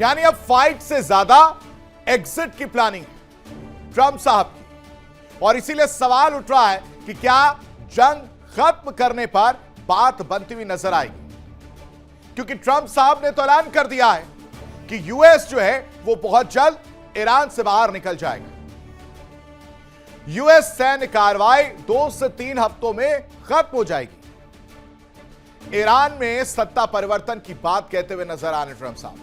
यानी अब फाइट से ज्यादा एग्जिट की प्लानिंग है ट्रंप साहब की। और इसीलिए सवाल उठ रहा है कि क्या जंग खत्म करने पर बात बनती हुई नजर आएगी, क्योंकि ट्रंप साहब ने तो ऐलान कर दिया है कि यूएस जो है वो बहुत जल्द ईरान से बाहर निकल जाएगा। यूएस सैन्य कार्रवाई 2 से 3 हफ्तों में खत्म हो जाएगी। ईरान में सत्ता परिवर्तन की बात कहते हुए नजर आ रहे ट्रंप साहब।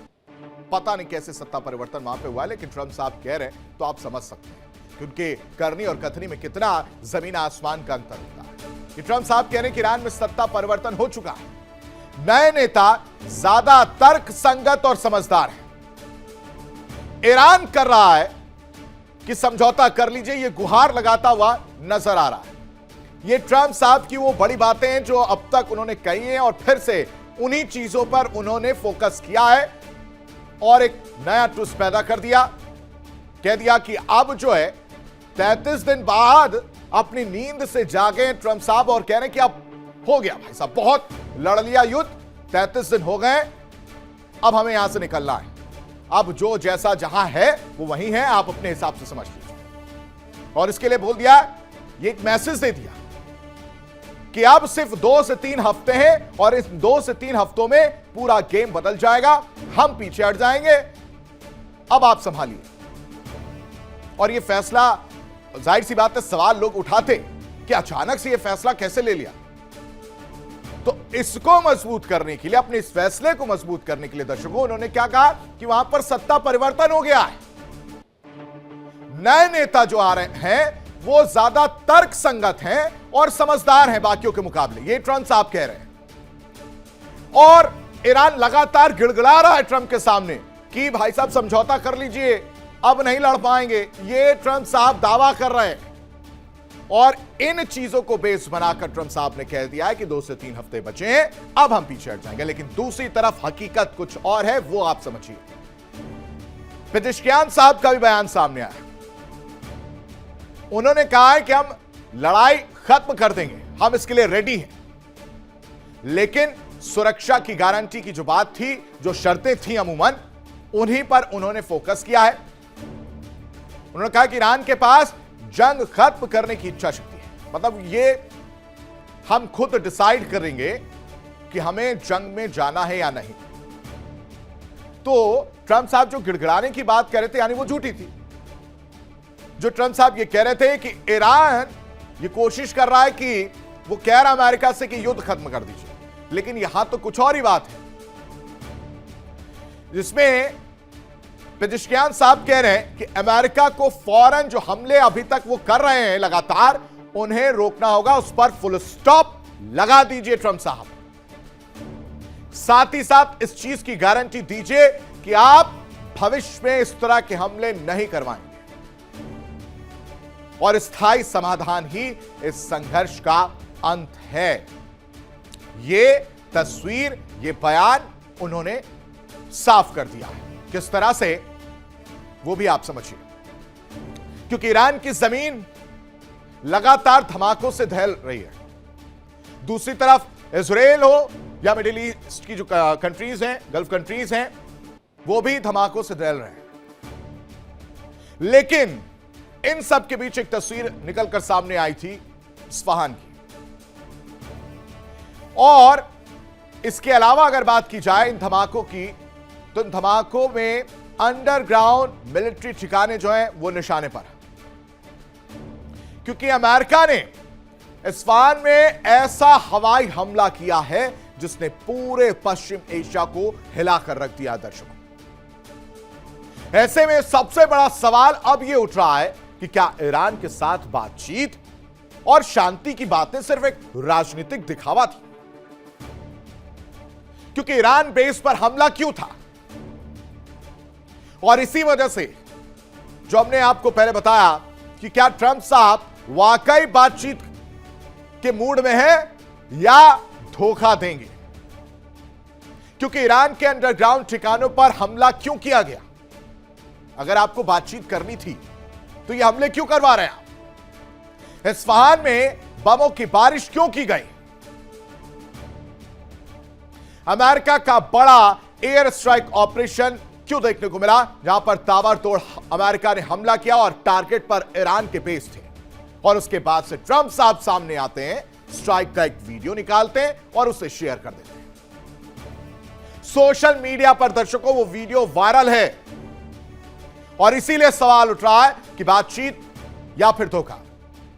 पता नहीं कैसे सत्ता परिवर्तन वहां पे हुआ, लेकिन ट्रंप साहब कह रहे हैं तो आप समझ सकते हैं कि उनके करनी और कथनी में कितना जमीन आसमान का अंतर होता है। कि ट्रंप साहब कह रहे हैं कि ईरान में सत्ता परिवर्तन हो चुका है, नए नेता ज्यादा तर्क संगत और समझदार है। ईरान कर रहा है कि समझौता कर लीजिए, यह गुहार लगाता हुआ नजर आ रहा है। ये ट्रंप साहब की वो बड़ी बातें हैं जो अब तक उन्होंने कही हैं, और फिर से उन्हीं चीजों पर उन्होंने फोकस किया है और एक नया ट्विस्ट पैदा कर दिया। कह दिया कि अब जो है 33 दिन बाद अपनी नींद से जागे ट्रंप साहब और कह रहे हैं कि अब हो गया भाई साहब, बहुत लड़ लिया युद्ध, 33 दिन हो गए, अब हमें यहां से निकलना है। अब जो जैसा जहां है वो वहीं है, आप अपने हिसाब से समझ लीजिए। और इसके लिए बोल दिया, ये एक मैसेज दे दिया कि अब सिर्फ 2 से 3 हफ्ते हैं और इस 2 से 3 हफ्तों में पूरा गेम बदल जाएगा, हम पीछे हट जाएंगे, अब आप संभालिए। और यह फैसला, जाहिर सी बात है सवाल लोग उठाते कि अचानक से यह फैसला कैसे ले लिया। तो इसको मजबूत करने के लिए, अपने इस फैसले को मजबूत करने के लिए दर्शकों, उन्होंने क्या कहा कि वहां पर सत्ता परिवर्तन हो गया है। नए नेता जो आ रहे हैं वो ज्यादा तर्क संगत हैं और समझदार हैं बाकियों के मुकाबले, ये ट्रंप साहब कह रहे हैं। और ईरान लगातार गिड़गिड़ा रहा है ट्रंप के सामने कि भाई साहब समझौता कर लीजिए, अब नहीं लड़ पाएंगे, ये ट्रंप साहब दावा कर रहे हैं। और इन चीजों को बेस बनाकर ट्रंप साहब ने कह दिया है कि 2 से 3 हफ्ते बचे हैं, अब हम पीछे हट जाएंगे। लेकिन दूसरी तरफ हकीकत कुछ और है, वो आप समझिए। पेजेश्कियान साहब का भी बयान सामने आया। उन्होंने कहा है कि हम लड़ाई खत्म कर देंगे, हम इसके लिए रेडी हैं, लेकिन सुरक्षा की गारंटी की जो बात थी, जो शर्तें थी अमूमन, उन्हीं पर उन्होंने फोकस किया है। उन्होंने कहा कि ईरान के पास जंग खत्म करने की इच्छा शक्ति है, मतलब ये हम खुद डिसाइड करेंगे कि हमें जंग में जाना है या नहीं। तो ट्रंप साहब जो गिड़गिड़ाने की बात कह रहे थे, यानी वो झूठी थी। जो ट्रंप साहब ये कह रहे थे कि ईरान ये कोशिश कर रहा है कि वो कह रहा अमेरिका से कि युद्ध खत्म कर दीजिए, लेकिन यहां तो कुछ और ही बात है, जिसमें पेजेश्कियान साहब कह रहे हैं कि अमेरिका को फौरन जो हमले अभी तक वो कर रहे हैं लगातार, उन्हें रोकना होगा, उस पर फुल स्टॉप लगा दीजिए ट्रंप साहब। साथ ही साथ इस चीज की गारंटी दीजिए कि आप भविष्य में इस तरह के हमले नहीं करवाएंगे, और स्थायी समाधान ही इस संघर्ष का अंत है। ये तस्वीर, ये बयान उन्होंने साफ कर दिया है। किस तरह से, वो भी आप समझिए, क्योंकि ईरान की जमीन लगातार धमाकों से दहल रही है। दूसरी तरफ इजराइल हो या मिडिल ईस्ट की जो कंट्रीज हैं, गल्फ कंट्रीज हैं, वो भी धमाकों से दहल रहे हैं। लेकिन इन सब के बीच एक तस्वीर निकलकर सामने आई थी इस्फहान की। और इसके अलावा अगर बात की जाए इन धमाकों की, तो इन धमाकों में अंडरग्राउंड मिलिट्री ठिकाने जो हैं वो निशाने पर, क्योंकि अमेरिका ने इस्फहान में ऐसा हवाई हमला किया है जिसने पूरे पश्चिम एशिया को हिलाकर रख दिया। दर्शकों, ऐसे में सबसे बड़ा सवाल अब यह उठ रहा है कि क्या ईरान के साथ बातचीत और शांति की बातें सिर्फ एक राजनीतिक दिखावा थी? क्योंकि ईरान बेस पर हमला क्यों था? और इसी वजह से जो हमने आपको पहले बताया कि क्या ट्रंप साहब वाकई बातचीत के मूड में है या धोखा देंगे। क्योंकि ईरान के अंडरग्राउंड ठिकानों पर हमला क्यों किया गया? अगर आपको बातचीत करनी थी तो ये हमले क्यों करवा रहे हैं आप? इस्फहान में बमों की बारिश क्यों की गई? अमेरिका का बड़ा एयर स्ट्राइक ऑपरेशन क्यों देखने को मिला, जहां पर ताबड़तोड़ अमेरिका ने हमला किया और टारगेट पर ईरान के बेस थे। और उसके बाद से ट्रंप साहब सामने आते हैं, स्ट्राइक का एक वीडियो निकालते हैं और उसे शेयर कर देते हैं। सोशल मीडिया पर दर्शकों वो वीडियो वायरल है और इसीलिए सवाल उठ रहा है कि बातचीत या फिर धोखा,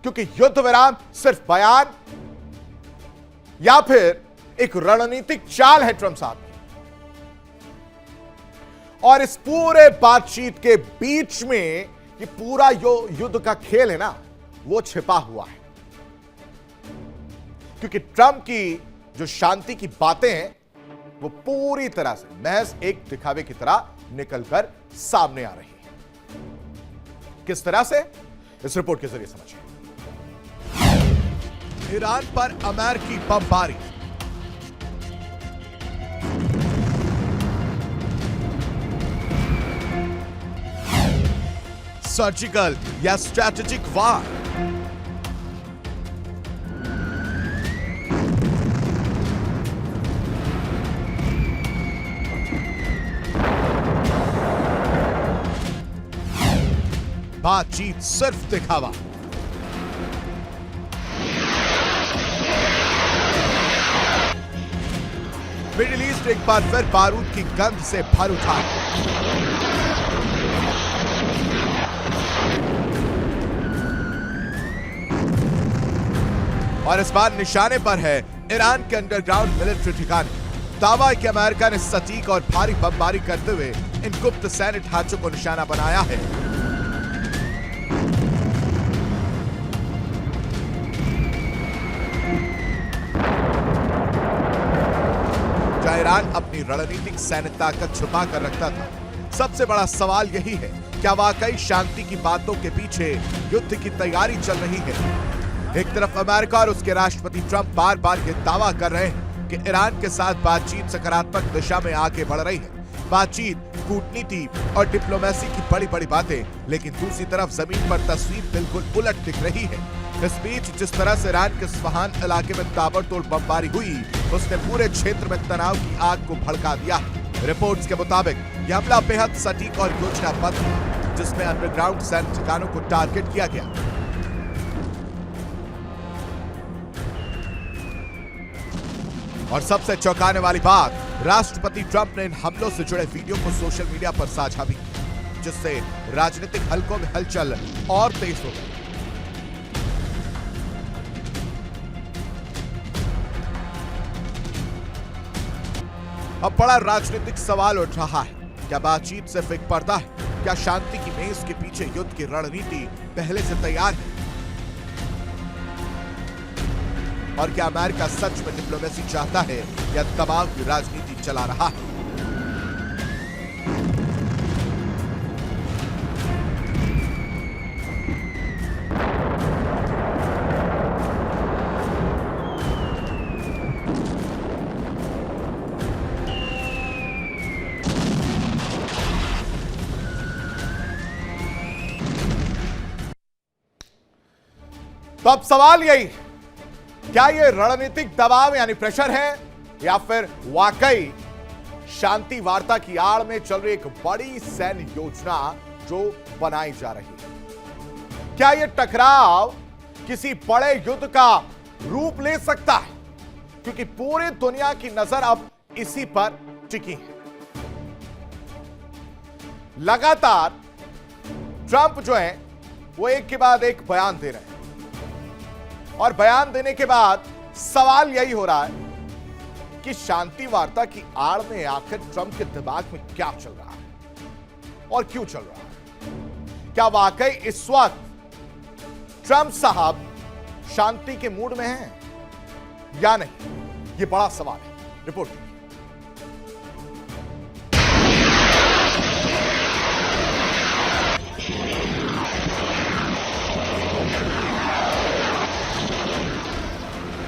क्योंकि युद्ध विराम सिर्फ बयान या फिर एक रणनीतिक चाल है ट्रंप साहब की। और इस पूरे बातचीत के बीच में ये पूरा युद्ध का खेल है ना, वो छिपा हुआ है, क्योंकि ट्रंप की जो शांति की बातें हैं वो पूरी तरह से महज एक दिखावे की तरह निकलकर सामने आ रही है। किस तरह से, इस रिपोर्ट के जरिए समझिए। ईरान पर अमेरिकी बमबारी। सर्जिकल या स्ट्रैटेजिक वार। बातचीत सिर्फ दिखावा। मिडिल ईस्ट एक बार फिर बारूद की गंध से भर उठा। और इस बार निशाने पर है ईरान के अंडरग्राउंड मिलिट्री ठिकाने। दावा है कि अमेरिका ने सटीक और भारी बमबारी करते हुए इन गुप्त सैन्य ढांचों को निशाना बनाया है। जहां ईरान अपनी रणनीतिक सैन्य ताकत छुपा कर रखता था, सबसे बड़ा सवाल यही है, क्या वाकई शांति की बातों के पीछे युद्ध की तैयारी चल रही है? एक तरफ अमेरिका और उसके राष्ट्रपति ट्रंप बार बार यह दावा कर रहे हैं कि ईरान के साथ बातचीत सकारात्मक दिशा में आगे बढ़ रही है। बातचीत, कूटनीति और डिप्लोमेसी की बड़ी बड़ी बातें, लेकिन दूसरी तरफ जमीन पर तस्वीर बिल्कुल उलट दिख रही है। इस बीच जिस तरह से ईरान के स्फहान इलाके में ताबड़तोड़ बमबारी हुई, उसने पूरे क्षेत्र में तनाव की आग को भड़का दिया। रिपोर्ट्स के मुताबिक यह हमला बेहद सटीक और योजनाबद्ध था, जिसमें अंडरग्राउंड सैन्य ठिकानों को टारगेट किया गया। और सबसे चौंकाने वाली बात, राष्ट्रपति ट्रंप ने इन हमलों से जुड़े वीडियो को सोशल मीडिया पर साझा भी किया, जिससे राजनीतिक हलकों में हलचल और तेज हो गई। अब बड़ा राजनीतिक सवाल उठ रहा है, क्या बातचीत सिर्फ एक पर्दा है? क्या शांति की मेज के पीछे युद्ध की रणनीति पहले से तैयार है? और क्या अमेरिका सच में डिप्लोमेसी चाहता है या दबाव की राजनीति चला रहा है? तो अब सवाल यही, क्या यह रणनीतिक दबाव यानी प्रेशर है, या फिर वाकई शांति वार्ता की आड़ में चल रही एक बड़ी सैन्य योजना जो बनाई जा रही है? क्या यह टकराव किसी बड़े युद्ध का रूप ले सकता है? क्योंकि पूरी दुनिया की नजर अब इसी पर टिकी है। लगातार ट्रंप जो है वो एक के बाद एक बयान दे रहे हैं, और बयान देने के बाद सवाल यही हो रहा है कि शांति वार्ता की आड़ में आखिर ट्रंप के दिमाग में क्या चल रहा है और क्यों चल रहा है? क्या वाकई इस वक्त ट्रंप साहब शांति के मूड में हैं या नहीं? यह बड़ा सवाल है। रिपोर्ट देखिए।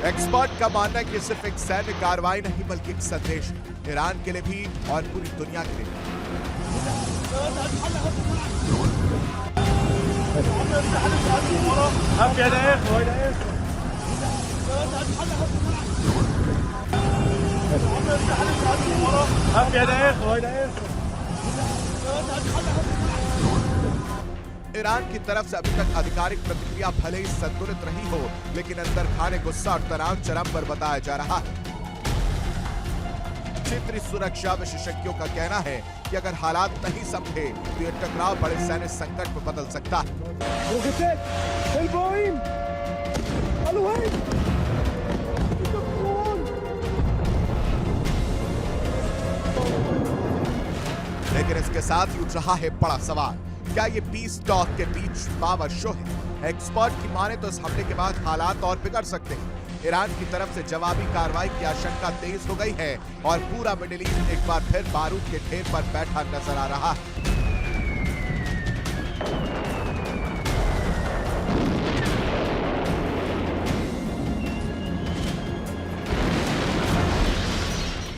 एक्सपर्ट का मानना है कि सिर्फ एक सैन्य कार्रवाई नहीं बल्कि एक संदेश है, ईरान के लिए भी और पूरी दुनिया के लिए भी। ईरान की तरफ से अभी तक आधिकारिक प्रतिक्रिया भले ही संतुलित रही हो, लेकिन अंदर खाने गुस्सा और तनाव चरम पर बताया जा रहा है। क्षेत्रीय सुरक्षा विशेषज्ञों का कहना है कि अगर हालात नहीं समझे तो यह टकराव बड़े सैन्य संकट में बदल सकता है। लेकिन इसके साथ ही उठ रहा है बड़ा सवाल, क्या ये पीस टॉक के बीच पावर शो है? एक्सपर्ट की माने तो इस हमले के बाद हालात और बिगड़ सकते हैं। ईरान की तरफ से जवाबी कार्रवाई की आशंका तेज हो गई है और पूरा मिडिल ईस्ट एक बार फिर बारूद के ढेर पर बैठा नजर आ रहा है।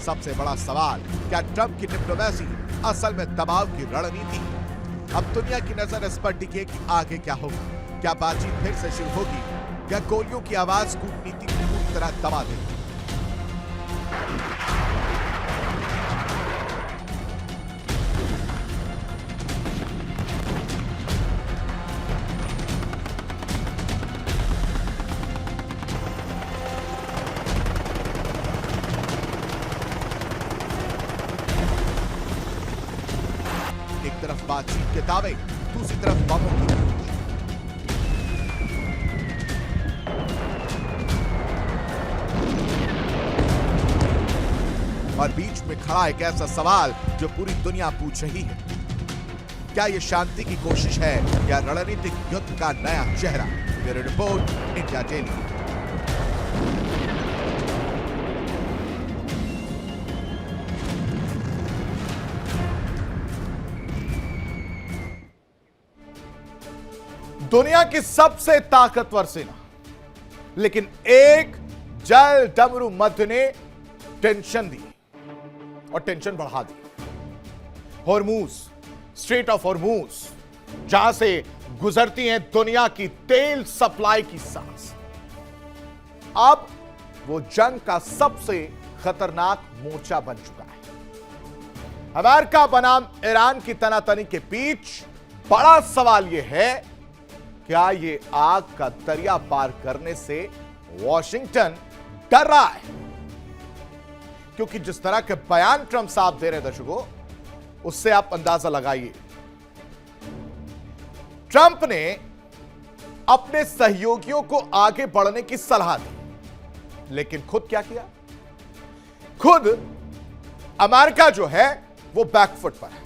सबसे बड़ा सवाल, क्या ट्रंप की डिप्लोमेसी असल में दबाव की रणनीति? अब दुनिया की नजर इस पर टिकी कि आगे क्या होगा। क्या बातचीत फिर से शुरू होगी या गोलियों की आवाज कूटनीति को पूरी तरह दबा देगी? एक तरफ बातचीत के दावे, दूसरी तरफ बमों की और बीच में खड़ा एक ऐसा सवाल जो पूरी दुनिया पूछ रही है, क्या यह शांति की कोशिश है या रणनीतिक युद्ध का नया चेहरा? Bureau report, India daily. दुनिया की सबसे ताकतवर सेना, लेकिन एक जल डमरू मध्य ने टेंशन दी और टेंशन बढ़ा दी। हॉर्मूज, स्ट्रेट ऑफ हॉर्मूज, जहां से गुजरती है दुनिया की तेल सप्लाई की सांस, अब वो जंग का सबसे खतरनाक मोर्चा बन चुका है। अमेरिका बनाम ईरान की तनातनी के बीच बड़ा सवाल यह है, क्या ये आग का दरिया पार करने से वॉशिंगटन डर रहा है? क्योंकि जिस तरह के बयान ट्रंप साहब दे रहे दर्शकों, उससे आप अंदाजा लगाइए। ट्रंप ने अपने सहयोगियों को आगे बढ़ने की सलाह दी, लेकिन खुद क्या किया? खुद अमेरिका जो है वो बैकफुट पर है,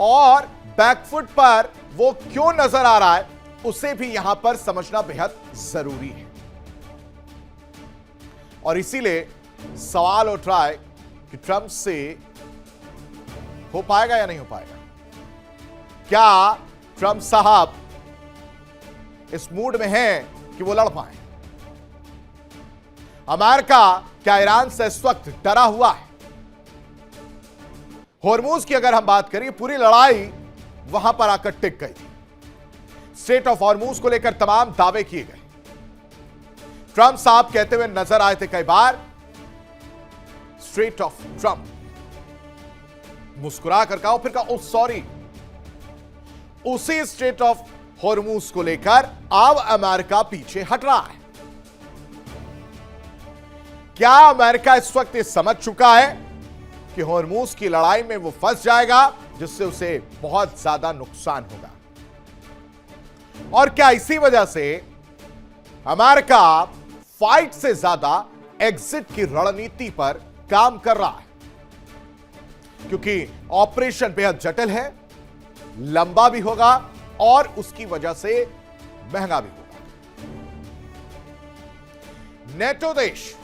और बैकफुट पर वो क्यों नजर आ रहा है उसे भी यहां पर समझना बेहद जरूरी है। और इसीलिए सवाल उठ रहा है कि ट्रंप से हो पाएगा या नहीं हो पाएगा। क्या ट्रंप साहब इस मूड में हैं कि वो लड़ पाए? अमेरिका क्या ईरान से इस वक्त डरा हुआ है? हॉर्मूज की अगर हम बात करें, पूरी लड़ाई वहां पर आकर टिक गई थी। स्ट्रेट ऑफ हॉर्मूज को लेकर तमाम दावे किए गए। ट्रंप साहब कहते हुए नजर आए थे कई बार, स्ट्रेट ऑफ ट्रंप। मुस्कुरा कर कहा, फिर कहा ओ सॉरी। उसी स्ट्रेट ऑफ हॉर्मूज को लेकर अब अमेरिका पीछे हट रहा है। क्या अमेरिका इस वक्त ये समझ चुका है कि हॉर्मूज की लड़ाई में वो फंस जाएगा, जिससे उसे बहुत ज्यादा नुकसान होगा? और क्या इसी वजह से अमेरिका फाइट से ज्यादा एग्जिट की रणनीति पर काम कर रहा है? क्योंकि ऑपरेशन बेहद जटिल है, लंबा भी होगा और उसकी वजह से महंगा भी होगा। नेटो देश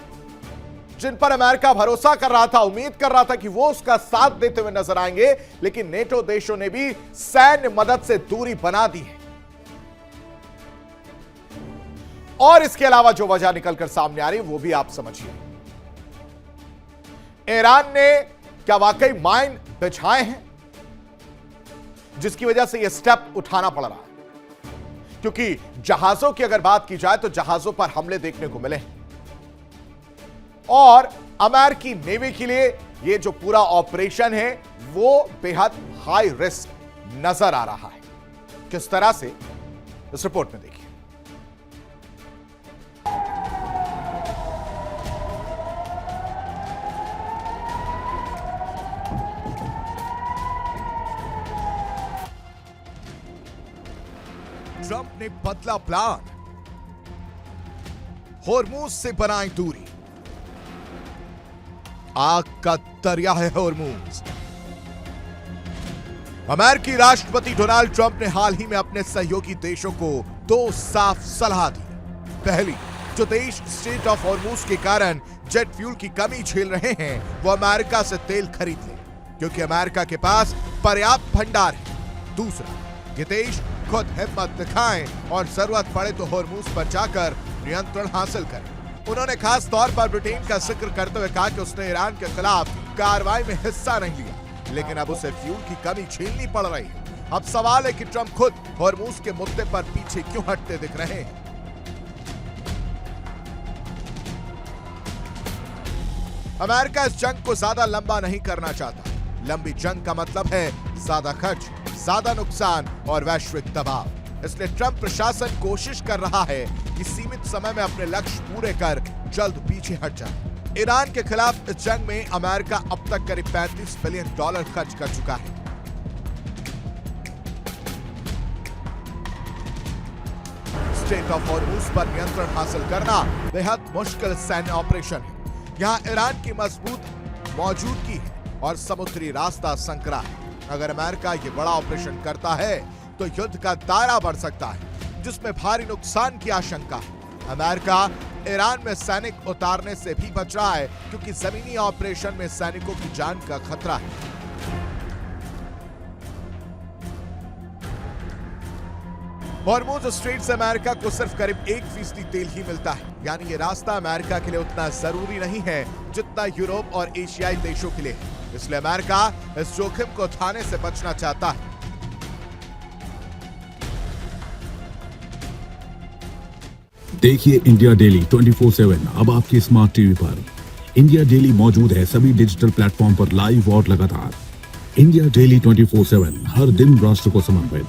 जिन पर अमेरिका भरोसा कर रहा था, उम्मीद कर रहा था कि वो उसका साथ देते हुए नजर आएंगे, लेकिन नेटो देशों ने भी सैन्य मदद से दूरी बना दी है। और इसके अलावा जो वजह निकलकर सामने आ रही वो भी आप समझिए। ईरान ने क्या वाकई माइन बिछाए हैं जिसकी वजह से यह स्टेप उठाना पड़ रहा है? क्योंकि जहाजों की अगर बात की जाए तो जहाजों पर हमले देखने को मिले हैं, और अमेरिकी नेवी के लिए ये जो पूरा ऑपरेशन है वो बेहद हाई रिस्क नजर आ रहा है। किस तरह से, इस रिपोर्ट में देखिए। ट्रंप ने बदला प्लान, होर्मुज से बनाई दूरी। आग का दरिया है होर्मुज। अमेरिकी राष्ट्रपति डोनाल्ड ट्रंप ने हाल ही में अपने सहयोगी देशों को दो साफ सलाह दी। पहली, जो देश स्ट्रेट ऑफ होर्मुज के कारण जेट फ्यूल की कमी झेल रहे हैं वो अमेरिका से तेल खरीद लें, क्योंकि अमेरिका के पास पर्याप्त भंडार है। दूसरा, ये देश खुद हिम्मत दिखाएं और जरूरत पड़े तो होर्मुज पर जाकर नियंत्रण हासिल करें। उन्होंने खास तौर पर ब्रिटेन का जिक्र करते हुए कहा कि उसने ईरान के खिलाफ कार्रवाई में हिस्सा नहीं लिया, लेकिन अब उसे फ्यूल की कमी झेलनी पड़ रही है। अब सवाल है कि ट्रंप खुद होर्मुज के मुद्दे पर पीछे क्यों हटते दिख रहे हैं। अमेरिका इस जंग को ज्यादा लंबा नहीं करना चाहता। लंबी जंग का मतलब है ज्यादा खर्च, ज्यादा नुकसान और वैश्विक दबाव। इसलिए ट्रंप प्रशासन कोशिश कर रहा है कि सीमित समय में अपने लक्ष्य पूरे कर जल्द पीछे हट जाए। ईरान के खिलाफ इस जंग में अमेरिका अब तक करीब $35 बिलियन खर्च कर चुका है। स्ट्रेट ऑफ होर्मुज पर नियंत्रण हासिल करना बेहद मुश्किल सैन्य ऑपरेशन है। यहाँ ईरान की मजबूत मौजूदगी है और समुद्री रास्ता संकरा है। अगर अमेरिका ये बड़ा ऑपरेशन करता है तो युद्ध का दायरा बढ़ सकता है, जिसमें भारी नुकसान की आशंका है। अमेरिका ईरान में सैनिक उतारने से भी बच रहा है, क्योंकि जमीनी ऑपरेशन में सैनिकों की जान का खतरा है। होर्मुज स्ट्रेट से अमेरिका को सिर्फ करीब 1% तेल ही मिलता है, यानी ये रास्ता अमेरिका के लिए उतना जरूरी नहीं है जितना यूरोप और एशियाई देशों के लिए है। इसलिए अमेरिका इस जोखिम को उठाने से बचना चाहता है। देखिए इंडिया डेली 24/7 अब आपकी स्मार्ट टीवी पर। इंडिया डेली मौजूद है सभी डिजिटल प्लेटफॉर्म पर लाइव और लगातार। इंडिया डेली 24/7 हर दिन राष्ट्र को समर्पित।